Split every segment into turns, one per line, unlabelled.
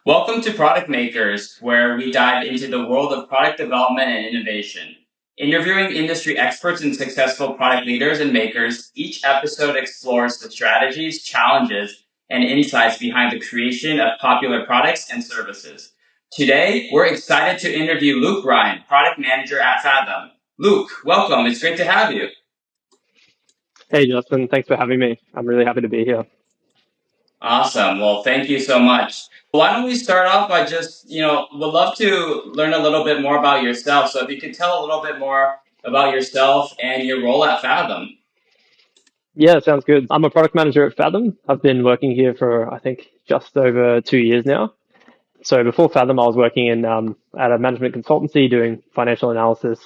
Welcome to Product Makers, where we dive into the world of product development and innovation. Interviewing industry experts and successful product leaders and makers, each episode explores the strategies, challenges, and insights behind the creation of popular products and services. Today, we're excited to interview Luke Ryan, Product Manager at Fathom. Luke, welcome. It's great to have you.
Hey, Justin. Thanks for having me. I'm really happy to be here.
Awesome. Well, thank you so much. Why don't we start off by just, would love to learn a little bit more about yourself. So if you could tell a little bit more about yourself and your role at Fathom.
Yeah, sounds good. I'm a product manager at Fathom. I've been working here for, I think, just over 2 years now. So before Fathom, I was working in at a management consultancy doing financial analysis.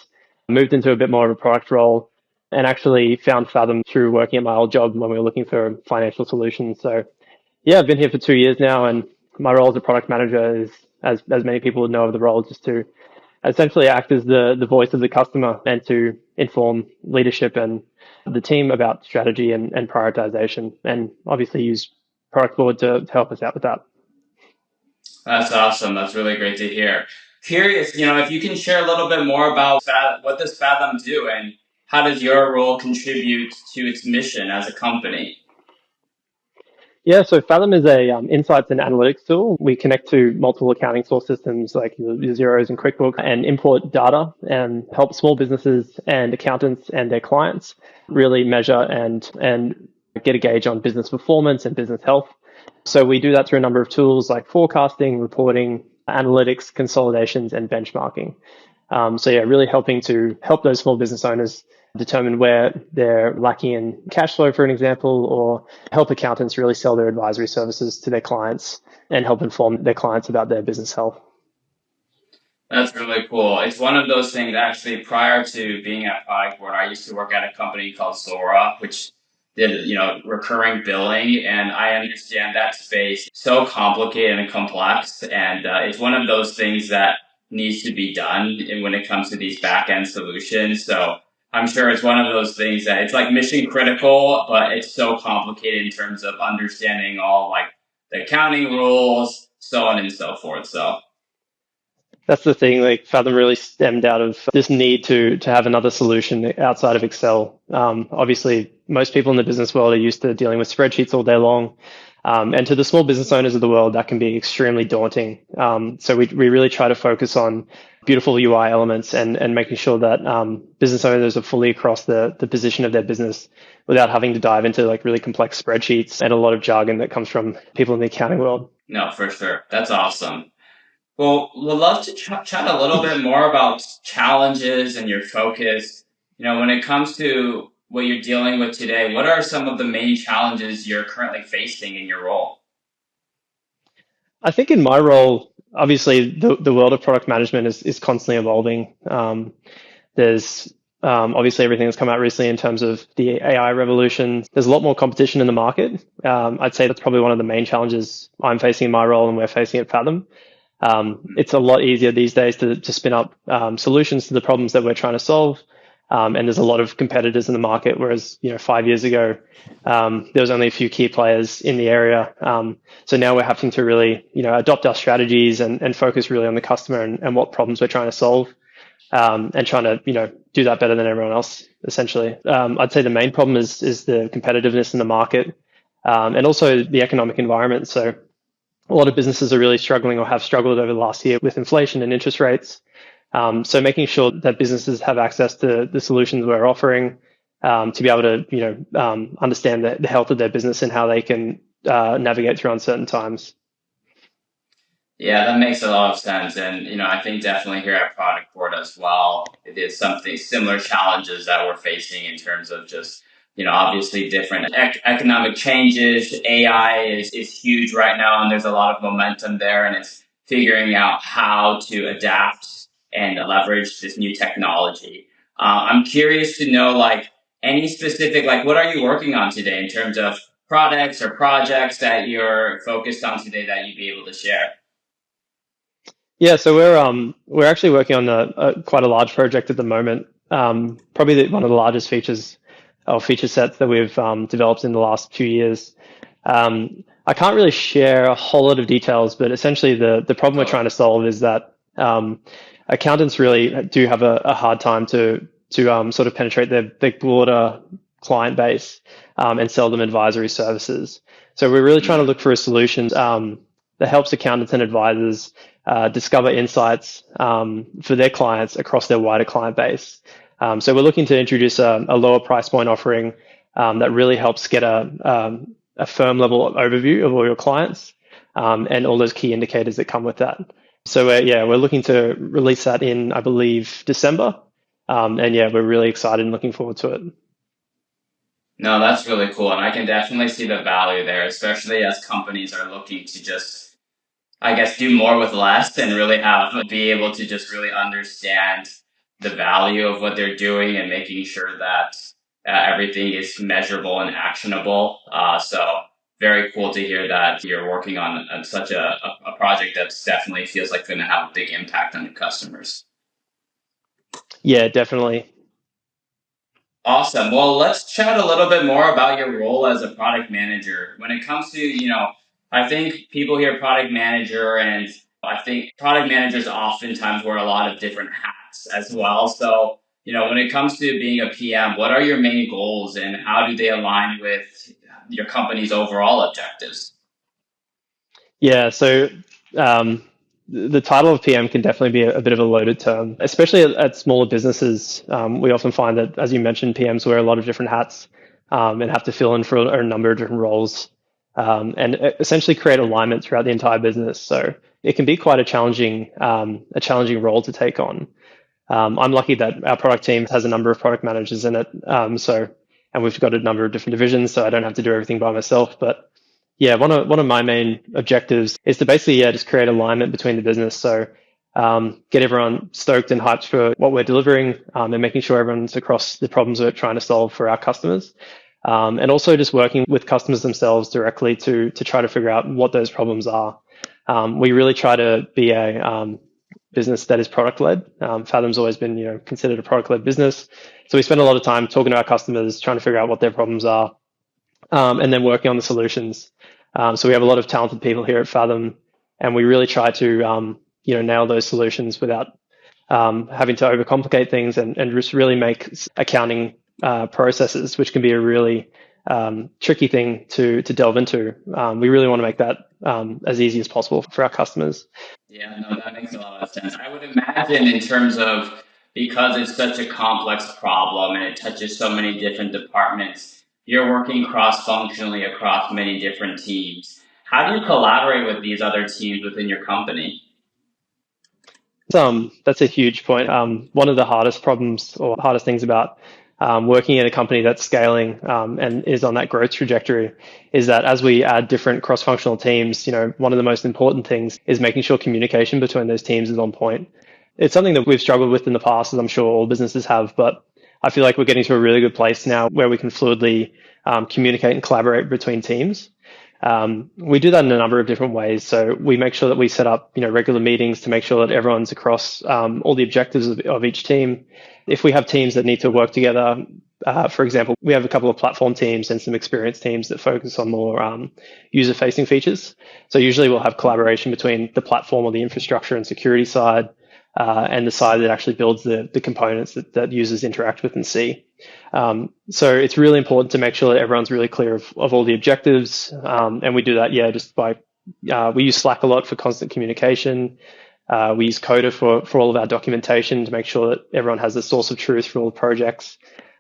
Moved into a bit more of a product role and actually found Fathom through working at my old job when we were looking for financial solutions. So yeah, I've been here for 2 years now, and my role as a product manager is, as many people would know of the role, just to essentially act as the voice of the customer and to inform leadership and the team about strategy and prioritization, and obviously use Productboard to help us out with that.
That's awesome. That's really great to hear. Curious, if you can share a little bit more about what does Fathom do and how does your role contribute to its mission as a company?
Yeah, so Fathom is a insights and analytics tool. We connect to multiple accounting source systems like your Xeros and QuickBooks and import data and help small businesses and accountants and their clients really measure and get a gauge on business performance and business health. So we do that through a number of tools like forecasting, reporting, analytics, consolidations, and benchmarking. So yeah, really helping to help those small business owners determine where they're lacking in cash flow, for an example, or help accountants really sell their advisory services to their clients and help inform their clients about their business health.
That's really cool. It's one of those things actually prior to being at Productboard, I used to work at a company called Zora, which did, recurring billing. And I understand that space so complicated and complex. And it's one of those things that needs to be done when it comes to these back end solutions. So I'm sure it's one of those things that it's like mission critical, but it's so complicated in terms of understanding all like the accounting rules, so on and so forth. So
That's the thing, like Fathom really stemmed out of this need to have another solution outside of Excel. Obviously, most people in the business world are used to dealing with spreadsheets all day long. And to the small business owners of the world, that can be extremely daunting. So we really try to focus on beautiful UI elements and making sure that business owners are fully across the position of their business without having to dive into like really complex spreadsheets and a lot of jargon that comes from people in the accounting world.
no, for sure. That's awesome. Well, we'd love to chat a little bit more about challenges and your focus. When it comes to what you're dealing with today, what are some of the main challenges you're currently facing in your role?
I think in my role, obviously the world of product management is constantly evolving. There's obviously everything that's come out recently in terms of the AI revolution. There's a lot more competition in the market. I'd say that's probably one of the main challenges I'm facing in my role and we're facing at Fathom. It's a lot easier these days to spin up solutions to the problems that we're trying to solve. And there's a lot of competitors in the market, whereas 5 years ago there was only a few key players in the area. So now we're having to really adopt our strategies and focus really on the customer and what problems we're trying to solve, and trying to do that better than everyone else. Essentially, I'd say the main problem is the competitiveness in the market, and also the economic environment. So a lot of businesses are really struggling or have struggled over the last year with inflation and interest rates. So making sure that businesses have access to the solutions we're offering, to be able to understand the health of their business and how they can navigate through uncertain times.
Yeah, that makes a lot of sense. And, I think definitely here at Product Board as well, it is something similar challenges that we're facing in terms of just, obviously different economic changes. AI is huge right now, and there's a lot of momentum there. And it's figuring out how to adapt and leverage this new technology. I'm curious to know, like, any specific, like, what are you working on today in terms of products or projects that you're focused on today that you'd be able to share?
Yeah, so we're actually working on quite a large project at the moment. Probably one of the largest feature sets that we've developed in the last 2 years. I can't really share a whole lot of details, but essentially the problem we're trying to solve is that accountants really do have a hard time to sort of penetrate their broader client base and sell them advisory services. So we're really trying to look for a solution that helps accountants and advisors discover insights for their clients across their wider client base. So we're looking to introduce a lower price point offering that really helps get a firm level overview of all your clients and all those key indicators that come with that. So we're looking to release that in, I believe, December. And yeah, we're really excited and looking forward to it.
No, that's really cool. And I can definitely see the value there, especially as companies are looking to just, I guess, do more with less and really be able to just really understand the value of what they're doing and making sure that everything is measurable and actionable. So very cool to hear that you're working on such a project that definitely feels like going to have a big impact on your customers.
Yeah, definitely.
Awesome. Well, let's chat a little bit more about your role as a product manager. When it comes to, I think people hear product manager, and I think product managers oftentimes wear a lot of different hats as well. So, when it comes to being a PM, what are your main goals and how do they align with your company's overall objectives?
Yeah, so the title of PM can definitely be a bit of a loaded term, especially at smaller businesses. We often find that, as you mentioned, PMs wear a lot of different hats and have to fill in for a number of different roles and essentially create alignment throughout the entire business. So it can be quite a challenging role to take on. I'm lucky that our product team has a number of product managers in it. And we've got a number of different divisions, so I don't have to do everything by myself. But yeah, one of my main objectives is to basically just create alignment between the business. So get everyone stoked and hyped for what we're delivering and making sure everyone's across the problems we're trying to solve for our customers. And also just working with customers themselves directly to try to figure out what those problems are. We really try to be a business that is product led. Fathom's always been, considered a product led business. So we spend a lot of time talking to our customers, trying to figure out what their problems are, and then working on the solutions. So we have a lot of talented people here at Fathom, and we really try to, nail those solutions without having to overcomplicate things and just really make accounting processes, which can be a really tricky thing to delve into. We really want to make that as easy as possible for our customers.
Yeah, no, that makes a lot of sense. I would imagine in terms of because it's such a complex problem and it touches so many different departments, you're working cross-functionally across many different teams. How do you collaborate with these other teams within your company?
That's a huge point. One of the hardest problems or hardest things about working in a company that's scaling and is on that growth trajectory is that as we add different cross-functional teams, one of the most important things is making sure communication between those teams is on point. It's something that we've struggled with in the past, as I'm sure all businesses have, but I feel like we're getting to a really good place now where we can fluidly communicate and collaborate between teams. We do that in a number of different ways. So we make sure that we set up, regular meetings to make sure that everyone's across all the objectives of each team. If we have teams that need to work together, for example, we have a couple of platform teams and some experienced teams that focus on more user-facing features. So usually we'll have collaboration between the platform or the infrastructure and security side and the side that actually builds the components that users interact with and see. So it's really important to make sure that everyone's really clear of all the objectives. And we do that, just by, we use Slack a lot for constant communication. We use Coda for all of our documentation to make sure that everyone has a source of truth for all the projects.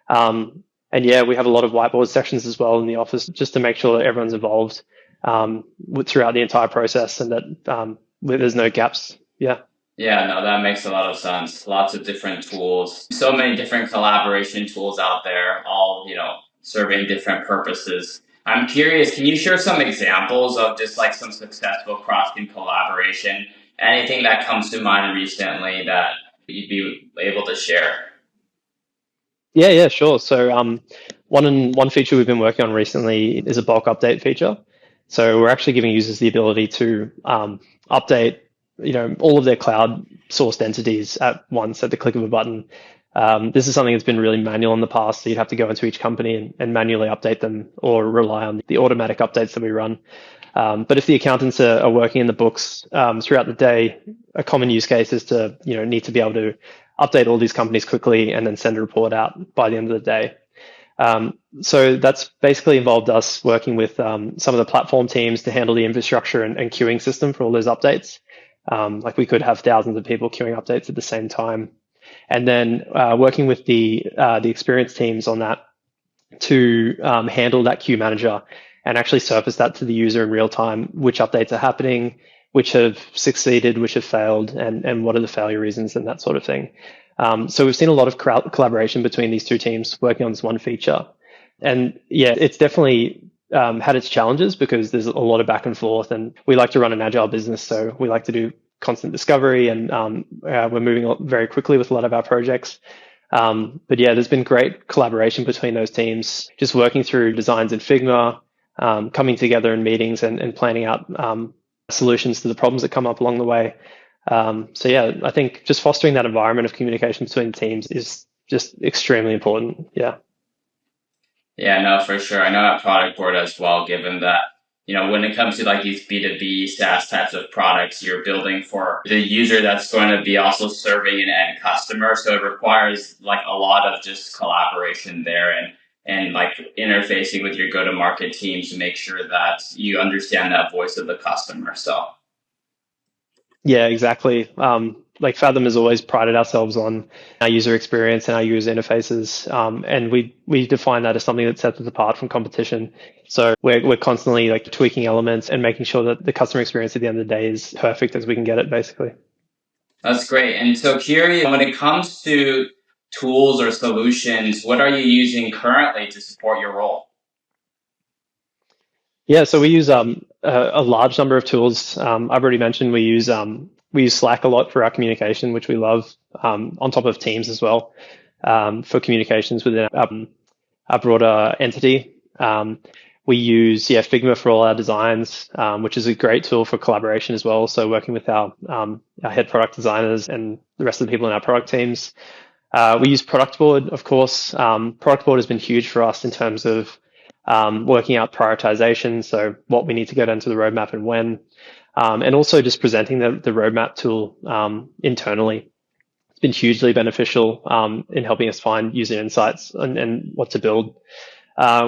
And we have a lot of whiteboard sections as well in the office just to make sure that everyone's involved throughout the entire process and that there's no gaps. Yeah.
Yeah, no, that makes a lot of sense. Lots of different tools, so many different collaboration tools out there, all, serving different purposes. I'm curious, can you share some examples of just like some successful cross-team collaboration? Anything that comes to mind recently that you'd be able to share?
Yeah, sure. So one feature we've been working on recently is a bulk update feature. So we're actually giving users the ability to update all of their cloud sourced entities at once at the click of a button. This is something that's been really manual in the past, so you'd have to go into each company and manually update them or rely on the automatic updates that we run. But if the accountants are working in the books throughout the day, a common use case is to need to be able to update all these companies quickly and then send a report out by the end of the day. So that's basically involved us working with some of the platform teams to handle the infrastructure and queuing system for all those updates. Like we could have thousands of people queuing updates at the same time, and then working with the experience teams on that to handle that queue manager and actually surface that to the user in real time, which updates are happening, which have succeeded, which have failed, and what are the failure reasons and that sort of thing. So we've seen a lot of collaboration between these two teams working on this one feature. And yeah, it's definitely had its challenges because there's a lot of back and forth, and we like to run an agile business, so we like to do constant discovery, and we're moving very quickly with a lot of our projects. But yeah, there's been great collaboration between those teams, just working through designs in Figma, coming together in meetings and planning out solutions to the problems that come up along the way. So yeah, I think just fostering that environment of communication between teams is just extremely important. Yeah.
Yeah, no, for sure. I know at Productboard as well, given that, when it comes to like these B2B SaaS types of products, you're building for the user that's going to be also serving an end customer. So it requires like a lot of just collaboration there and like interfacing with your go-to-market teams to make sure that you understand that voice of the customer. So
Yeah, exactly. Like Fathom has always prided ourselves on our user experience and our user interfaces, and we define that as something that sets us apart from competition. So we're constantly like tweaking elements and making sure that the customer experience at the end of the day is perfect as we can get it, basically.
that's great. And so curious, when it comes to tools or solutions, what are you using currently to support your role?
Yeah, so we use a large number of tools. I've already mentioned we use Slack a lot for our communication, which we love, on top of Teams as well, for communications within our broader entity. We use Figma for all our designs, which is a great tool for collaboration as well. So working with our head product designers and the rest of the people in our product teams. We use Productboard, of course. Productboard has been huge for us in terms of working out prioritization, so what we need to get into the roadmap and when, and also just presenting the roadmap tool internally. It's been hugely beneficial in helping us find user insights and what to build.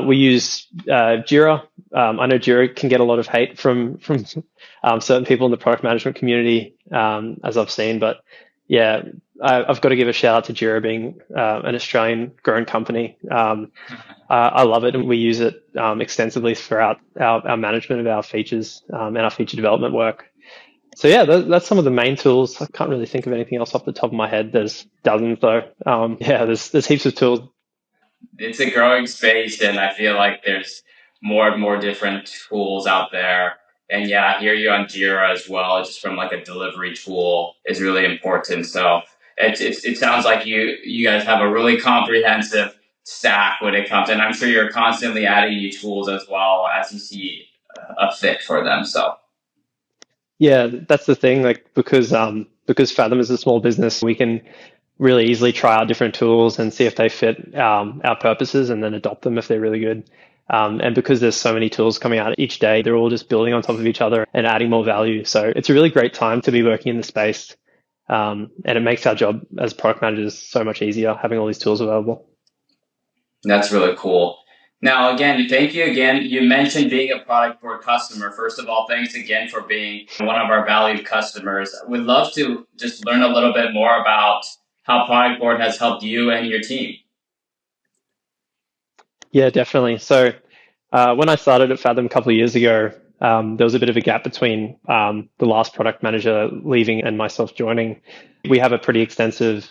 We use Jira. I know Jira can get a lot of hate from certain people in the product management community, as I've seen, but yeah, I've got to give a shout out to Jira being an Australian grown company. I love it, and we use it extensively throughout our management of our features and our feature development work. So yeah, that's some of the main tools. I can't really think of anything else off the top of my head. There's dozens though. Yeah, there's heaps of tools.
It's a growing space, and I feel like there's more and more different tools out there. And yeah, I hear you on Jira as well, just from like a delivery tool is really important. So it sounds like you guys have a really comprehensive stack when it comes, and I'm sure you're constantly adding new tools as well as you see a fit for them. So
Yeah, that's the thing. Like because Fathom is a small business, we can really easily try out different tools and see if they fit our purposes, and then adopt them if they're really good. And because there's so many tools coming out each day, they're all just building on top of each other and adding more value. So it's a really great time to be working in the space. And it makes our job as product managers so much easier having all these tools available.
that's really cool. Now, again, thank you again. You mentioned being a Productboard customer. First of all, thanks again for being one of our valued customers. We'd love to just learn a little bit more about how Productboard has helped you and your team.
Yeah, definitely. So when I started at Fathom a couple of years ago, there was a bit of a gap between the last product manager leaving and myself joining. We have a pretty extensive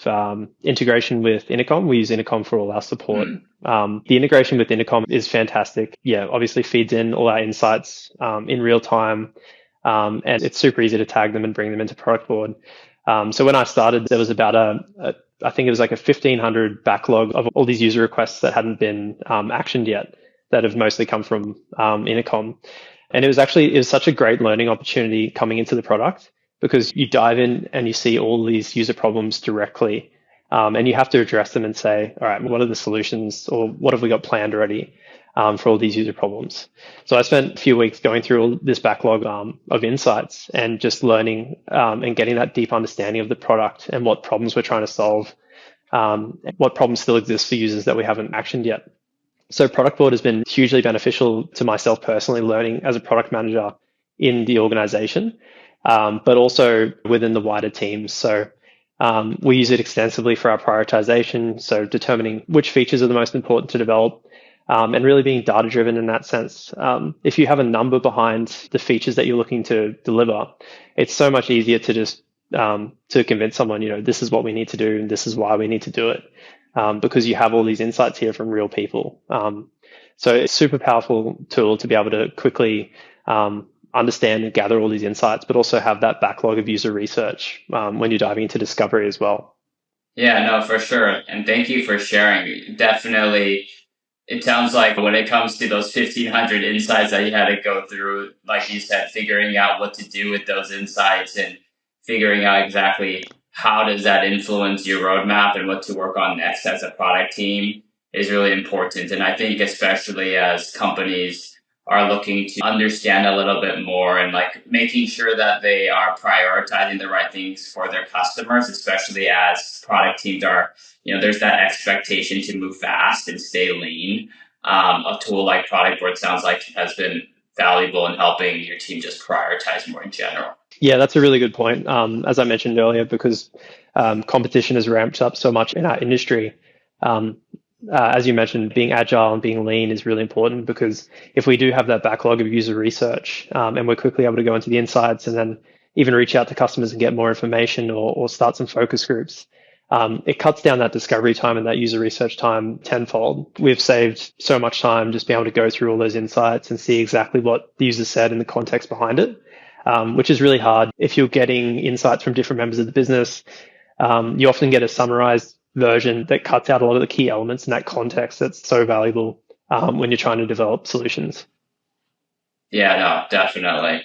integration with Intercom. We use Intercom for all our support. The integration with Intercom is fantastic. Yeah, obviously feeds in all our insights in real time, and it's super easy to tag them and bring them into Productboard. So when I started, there was about I think it was like a 1,500 backlog of all these user requests that hadn't been actioned yet, that have mostly come from Intercom. And it was such a great learning opportunity coming into the product, because you dive in and you see all these user problems directly. And you have to address them and say, all right, what are the solutions or what have we got planned already for all these user problems? So I spent a few weeks going through all this backlog of insights and just learning and getting that deep understanding of the product and what problems we're trying to solve, what problems still exist for users that we haven't actioned yet. So Productboard has been hugely beneficial to myself personally, learning as a product manager in the organization, but also within the wider teams. So we use it extensively for our prioritization, so determining which features are the most important to develop, and really being data driven in that sense. If you have a number behind the features that you're looking to deliver, it's so much easier to just to convince someone, this is what we need to do and this is why we need to do it, because you have all these insights here from real people. So it's a super powerful tool to be able to quickly understand and gather all these insights, but also have that backlog of user research when you're diving into discovery as well.
Yeah, no, for sure. And thank you for sharing. Definitely, it sounds like when it comes to those 1,500 insights that you had to go through, like you said, figuring out what to do with those insights and figuring out exactly how does that influence your roadmap and what to work on next as a product team is really important. And I think especially as companies are looking to understand a little bit more and like making sure that they are prioritizing the right things for their customers, especially as product teams are, there's that expectation to move fast and stay lean. A tool like Productboard sounds like has been valuable in helping your team just prioritize more in general.
Yeah, that's a really good point. As I mentioned earlier, because competition has ramped up so much in our industry. Um, as you mentioned, being agile and being lean is really important, because if we do have that backlog of user research and we're quickly able to go into the insights and then even reach out to customers and get more information or start some focus groups, it cuts down that discovery time and that user research time tenfold. We've saved so much time just being able to go through all those insights and see exactly what the user said and the context behind it, which is really hard. If you're getting insights from different members of the business, you often get a summarized version that cuts out a lot of the key elements in that context that's so valuable when you're trying to develop solutions.
Yeah, no, definitely.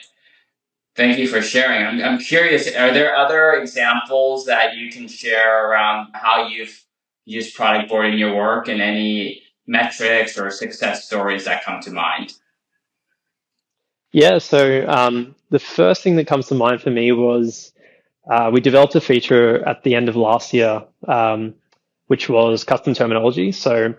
Thank you for sharing. I'm curious, are there other examples that you can share around how you've used product board in your work and any metrics or success stories that come to mind?
Yeah, so the first thing that comes to mind for me was we developed a feature at the end of last year, which was custom terminology. So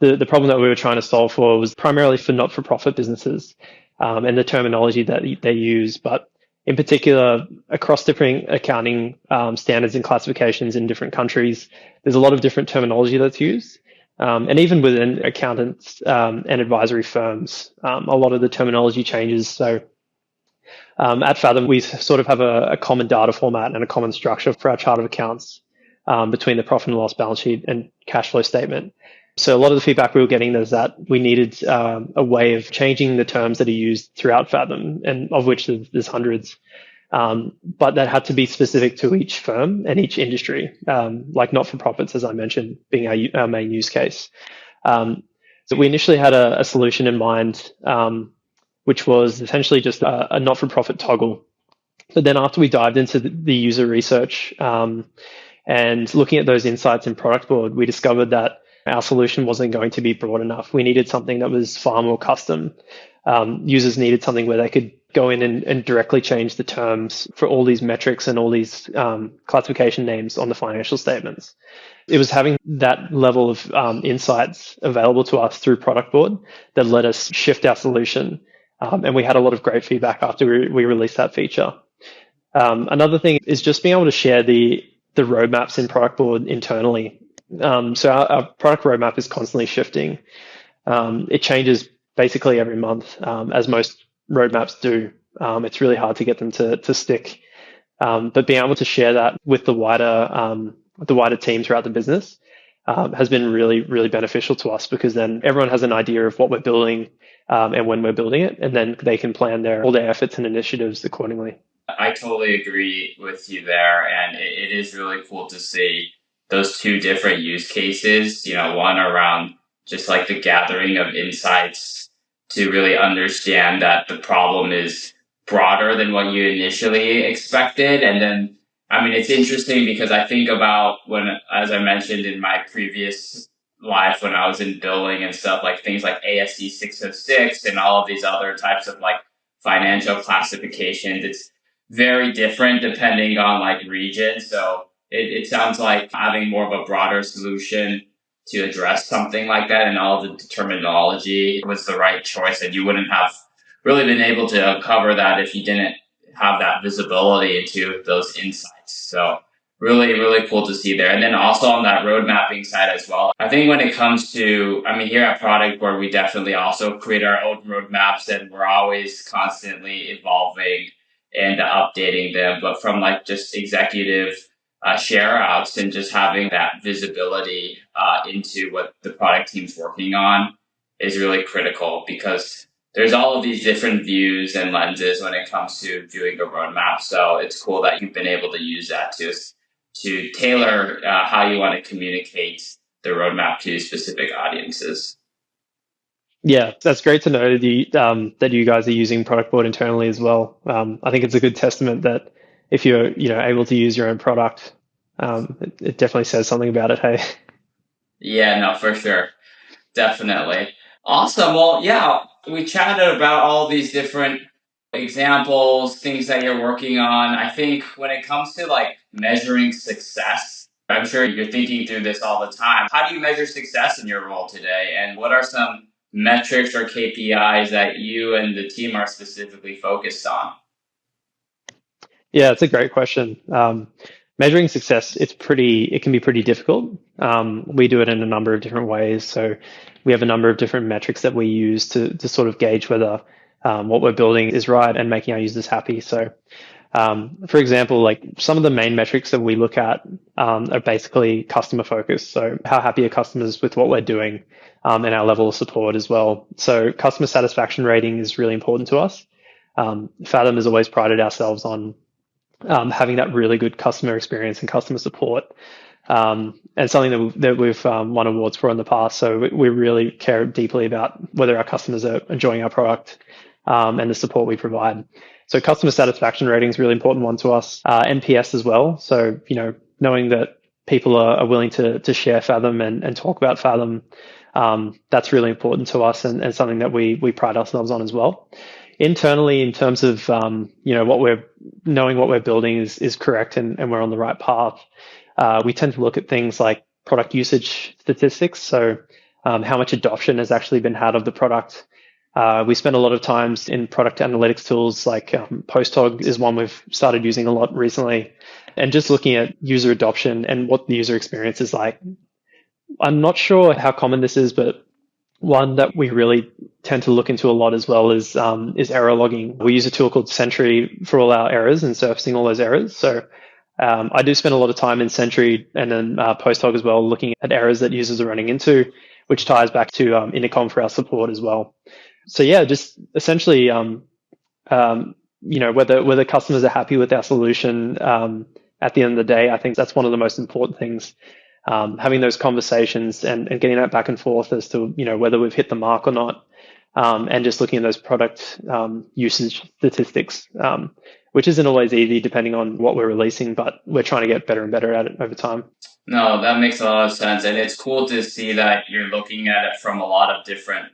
the problem that we were trying to solve for was primarily for not-for-profit businesses and the terminology that they use, but in particular, across different accounting standards and classifications in different countries, there's a lot of different terminology that's used. And even within accountants and advisory firms, a lot of the terminology changes. So at Fathom, we sort of have a common data format and a common structure for our chart of accounts between the profit and loss balance sheet and cash flow statement. So a lot of the feedback we were getting is that we needed a way of changing the terms that are used throughout Fathom, and of which there's hundreds. But that had to be specific to each firm and each industry, like not-for-profits, as I mentioned, being our main use case. So we initially had a solution in mind, which was essentially just a not-for-profit toggle. But then after we dived into the user research and looking at those insights in Productboard, we discovered that our solution wasn't going to be broad enough. We needed something that was far more custom. Users needed something where they could go in and directly change the terms for all these metrics and all these classification names on the financial statements. It was having that level of insights available to us through Productboard that let us shift our solution. And we had a lot of great feedback after we released that feature. Another thing is just being able to share the roadmaps in Productboard internally. So our product roadmap is constantly shifting. It changes basically every month, as most roadmaps do. It's really hard to get them to stick. But being able to share that with the wider team throughout the business has been really, really beneficial to us, because then everyone has an idea of what we're building and when we're building it, and then they can plan all their efforts and initiatives accordingly.
I totally agree with you there. And it is really cool to see those two different use cases, one around just like the gathering of insights to really understand that the problem is broader than what you initially expected. And then I mean, it's interesting because I think about when, as I mentioned in my previous life, when I was in billing and stuff, like things like ASC 606 and all of these other types of like financial classifications. It's very different depending on like region. So it sounds like having more of a broader solution to address something like that and all the terminology was the right choice. And you wouldn't have really been able to cover that if you didn't have that visibility into those insights. So really, really cool to see there. And then also on that road mapping side as well. I think when it comes to, I mean, here at Productboard, we definitely also create our own roadmaps and we're always constantly evolving and updating them. But from like just executive share outs and just having that visibility into what the product team's working on is really critical because there's all of these different views and lenses when it comes to viewing a roadmap. So it's cool that you've been able to use that to tailor how you want to communicate the roadmap to specific audiences.
Yeah, that's great to know that you guys are using product board internally as well. I think it's a good testament that if you're able to use your own product, it definitely says something about it. Hey.
Yeah, no, for sure. Definitely. Awesome. Well, yeah, we chatted about all these different examples, things that you're working on. I think when it comes to like measuring success, I'm sure you're thinking through this all the time. How do you measure success in your role today? And what are some metrics or KPIs that you and the team are specifically focused on?
Yeah, it's a great question. Measuring success, it can be pretty difficult. We do it in a number of different ways. So we have a number of different metrics that we use to sort of gauge whether what we're building is right and making our users happy. So, for example, like some of the main metrics that we look at are basically customer focused. So how happy are customers with what we're doing, and our level of support as well. So customer satisfaction rating is really important to us. Fathom has always prided ourselves on having that really good customer experience and customer support, and something that we've won awards for in the past. So we really care deeply about whether our customers are enjoying our product, and the support we provide. So customer satisfaction rating is a really important one to us. NPS as well. So knowing that people are willing to share Fathom and talk about Fathom, that's really important to us and something that we pride ourselves on as well. Internally, in terms of what we're knowing what we're building is correct and we're on the right path, we tend to look at things like product usage statistics. So how much adoption has actually been had of the product. We spend a lot of times in product analytics tools like Posthog is one we've started using a lot recently, and just looking at user adoption and what the user experience is like. I'm not sure how common this is, but one that we really tend to look into a lot as well is error logging. We use a tool called Sentry for all our errors and surfacing all those errors. So I do spend a lot of time in Sentry and then Posthog as well, looking at errors that users are running into, which ties back to Intercom for our support as well. So yeah, just essentially, whether customers are happy with our solution at the end of the day, I think that's one of the most important things. Having those conversations and getting that back and forth as to whether we've hit the mark or not, and just looking at those product usage statistics, which isn't always easy depending on what we're releasing, but we're trying to get better and better at it over time.
No, that makes a lot of sense. And it's cool to see that you're looking at it from a lot of different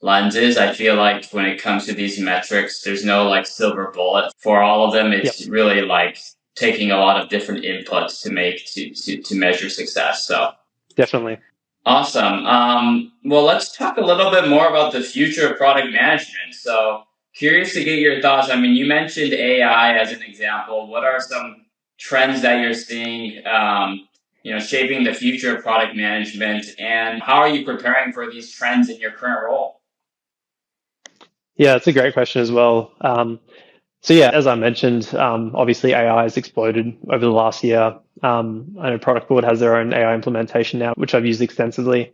lenses. I feel like when it comes to these metrics, there's no like silver bullet for all of them.
Yep,
It's really like taking a lot of different inputs to make to measure success. So
definitely.
awesome. Well, let's talk a little bit more about the future of product management. So curious to get your thoughts. I mean, you mentioned AI as an example. What are some trends that you're seeing, shaping the future of product management, and how are you preparing for these trends in your current role?
Yeah, it's a great question as well. So yeah, as I mentioned, obviously AI has exploded over the last year. I know Productboard has their own AI implementation now, which I've used extensively.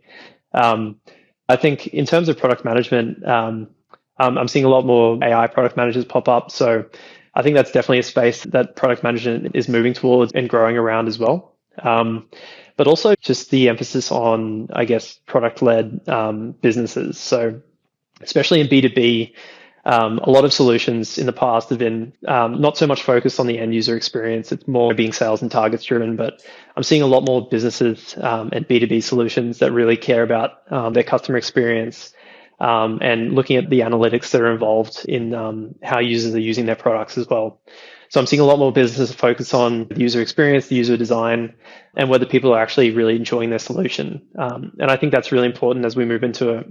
I think in terms of product management, I'm seeing a lot more AI product managers pop up. So I think that's definitely a space that product management is moving towards and growing around as well. But also just the emphasis on, I guess, product-led businesses. So especially in B2B, A lot of solutions in the past have been not so much focused on the end user experience. It's more being sales and targets driven, but I'm seeing a lot more businesses and B2B solutions that really care about their customer experience and looking at the analytics that are involved in how users are using their products as well. So I'm seeing a lot more businesses focus on the user experience, the user design, and whether people are actually really enjoying their solution. And I think that's really important as we move into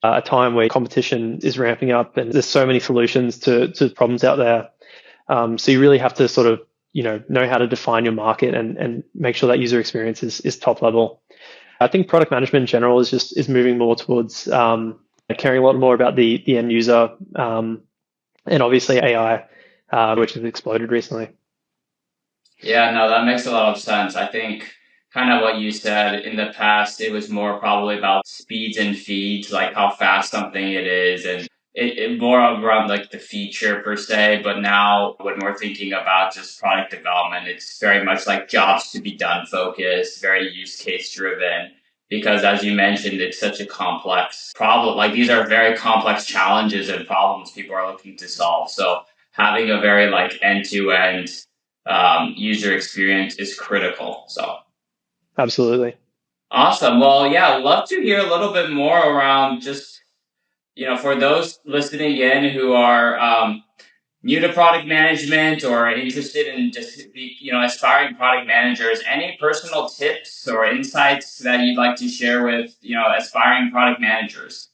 a time where competition is ramping up and there's so many solutions to problems out there. So you really have to sort of, know how to define your market and make sure that user experience is top level. I think product management in general is moving more towards caring a lot more about the end user and obviously AI, which has exploded recently.
Yeah, no, that makes a lot of sense. I think kind of what you said in the past, it was more probably about speeds and feeds, like how fast something it is, and it more around like the feature per se. But now when we're thinking about just product development, it's very much like jobs to be done focused, very use case driven. Because as you mentioned, it's such a complex problem. Like these are very complex challenges and problems people are looking to solve. So having a very like end to end user experience is critical. So
Absolutely.
awesome. Well, yeah, I'd love to hear a little bit more around just, for those listening in who are new to product management or interested in just, aspiring product managers, any personal tips or insights that you'd like to share with, aspiring product managers?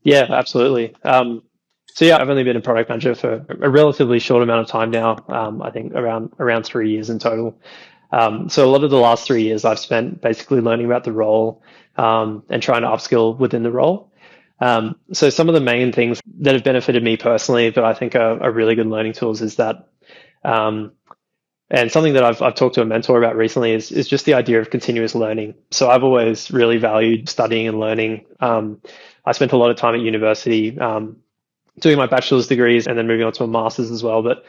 Yeah, absolutely. So yeah, I've only been a product manager for a relatively short amount of time now. I think around 3 years in total. So a lot of the last 3 years I've spent basically learning about the role and trying to upskill within the role. So some of the main things that have benefited me personally, but I think are really good learning tools is that, um, and something that I've talked to a mentor about recently is just the idea of continuous learning. So I've always really valued studying and learning. I spent a lot of time at university doing my bachelor's degrees and then moving on to a master's as well. But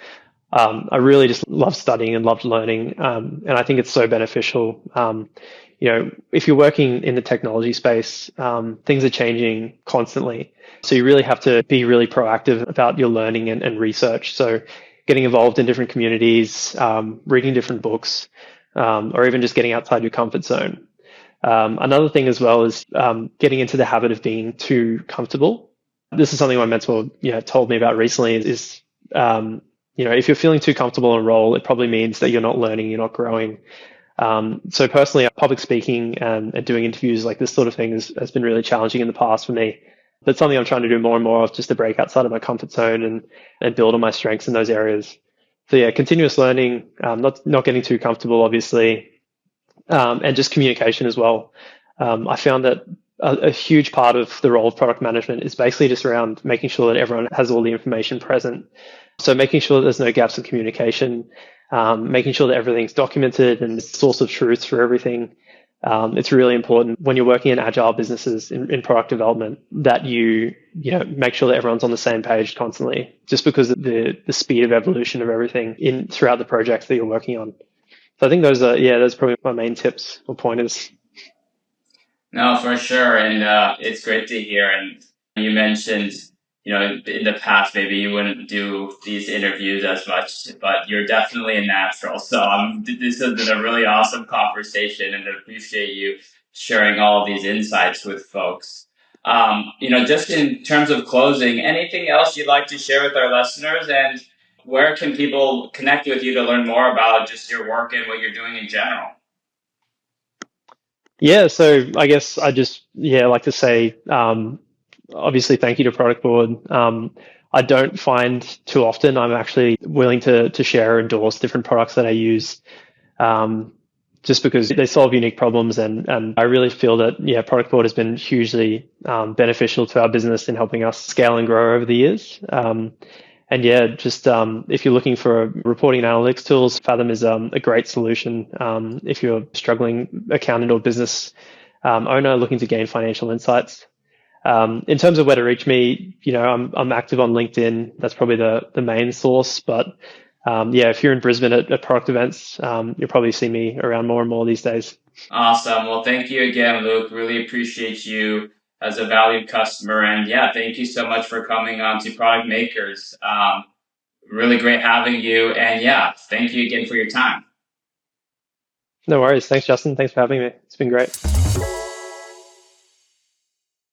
I really just love studying and loved learning. And I think it's so beneficial. If you're working in the technology space, things are changing constantly. So you really have to be really proactive about your learning and research. So getting involved in different communities, reading different books, or even just getting outside your comfort zone. Another thing as well is getting into the habit of being too comfortable. This is something my mentor, told me about recently. If you're feeling too comfortable in a role, it probably means that you're not learning, you're not growing. So personally, public speaking and doing interviews like this sort of thing has been really challenging in the past for me. That's something I'm trying to do more and more of, just to break outside of my comfort zone and build on my strengths in those areas. So yeah, continuous learning, not getting too comfortable, obviously, and just communication as well. I found that a huge part of the role of product management is basically just around making sure that everyone has all the information present. So making sure that there's no gaps in communication, making sure that everything's documented and it's a source of truth for everything. It's really important when you're working in agile businesses in product development that you make sure that everyone's on the same page constantly, just because of the speed of evolution of everything throughout the projects that you're working on. So I think those are probably my main tips or pointers.
No, for sure. And it's great to hear. And you mentioned, in the past, maybe you wouldn't do these interviews as much, but you're definitely a natural. So this has been a really awesome conversation, and I appreciate you sharing all of these insights with folks. Just in terms of closing, anything else you'd like to share with our listeners? And where can people connect with you to learn more about just your work and what you're doing in general?
Yeah, so I guess I just like to say, obviously, thank you to Productboard. I don't find too often I'm actually willing to share or endorse different products that I use, just because they solve unique problems, and I really feel that Productboard has been hugely beneficial to our business in helping us scale and grow over the years. And yeah, just if you're looking for reporting and analytics tools, Fathom is a great solution. If you're struggling accountant or business owner looking to gain financial insights. In terms of where to reach me, I'm active on LinkedIn. That's probably the main source. But if you're in Brisbane at product events, you'll probably see me around more and more these days.
Awesome. Well, thank you again, Luke. Really appreciate you as a valued customer. And yeah, thank you so much for coming on to Product Makers. Really great having you. And yeah, thank you again for your time.
No worries. Thanks, Justin. Thanks for having me. It's been great.